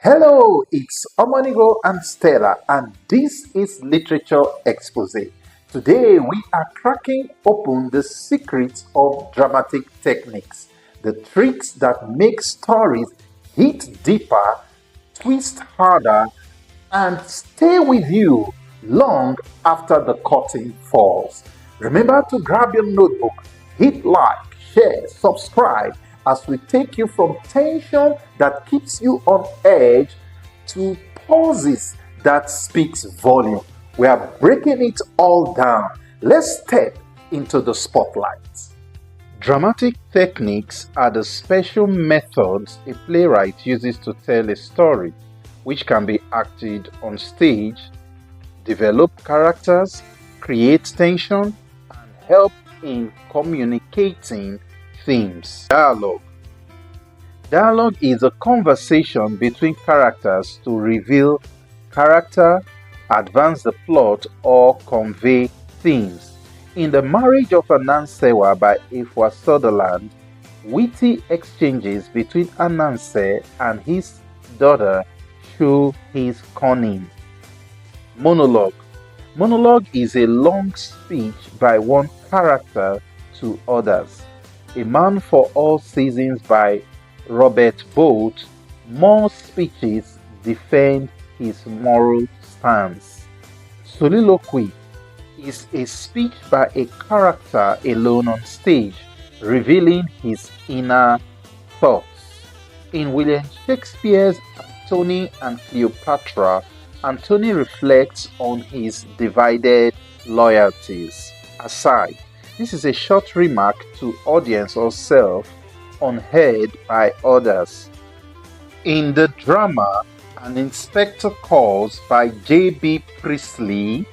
Hello, it's Omonigho and Stella, and this is Literature Exposé. Today we are cracking open the secrets of dramatic techniques, the tricks that make stories hit deeper, twist harder, and stay with you long after the curtain falls. Remember to grab your notebook, hit like, share, subscribe as we take you from tension that keeps you on edge to pauses that speaks volume. We are breaking it all down. Let's step into the spotlight. Dramatic techniques are the special methods a playwright uses to tell a story, which can be acted on stage, develop characters, create tension, and help in communicating themes. Dialogue. Dialogue is a conversation between characters to reveal character, advance the plot, or convey themes. In The Marriage of Anansewa by Efwa Sutherland, witty exchanges between Ananse and his daughter show his cunning. Monologue. Monologue is a long speech by one character to others. A Man for All Seasons by Robert Bolt. More speeches defend his moral stance. Soliloquy is a speech by a character alone on stage, revealing his inner thoughts. In William Shakespeare's Antony and Cleopatra, Antony reflects on his divided loyalties. Aside, this is a short remark to audience or self, unheard by others. In the drama An Inspector Calls by J.B. Priestley,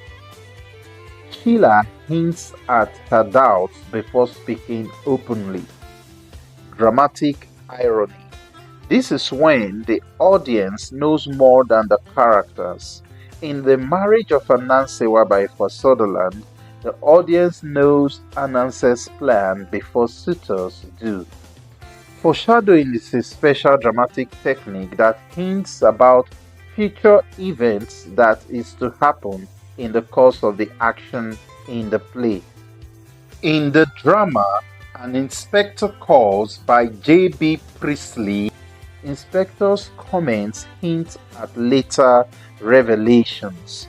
Sheila hints at her doubts before speaking openly. Dramatic irony. This is when the audience knows more than the characters. In The Marriage of Anansewa by Efwa Sutherland, the audience knows Ananse's plan before suitors do. Foreshadowing is a special dramatic technique that hints about future events that is to happen in the course of the action in the play. In the drama An Inspector Calls by J.B. Priestley, Inspector's comments hint at later revelations.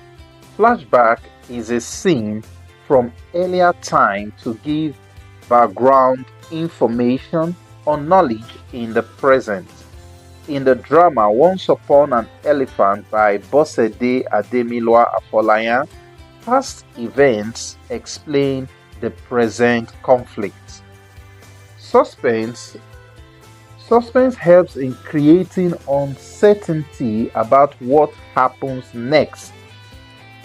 Flashback is a scene from earlier time to give background information or knowledge in the present. In the drama Once Upon an Elephant by Bosede Ademilola Afolayan, past events explain the present conflict. Suspense. Suspense helps in creating uncertainty about what happens next.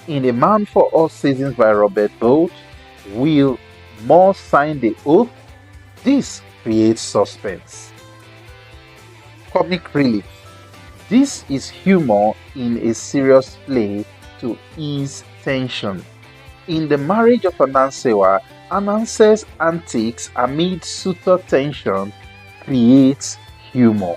In A Man for All Seasons by Robert Bolt, will Moore sign the oath? This creates suspense. Comic relief. This is humor in a serious play to ease tension. In The Marriage of Anansewa, Ananse's antics amid suitor tension creates humor.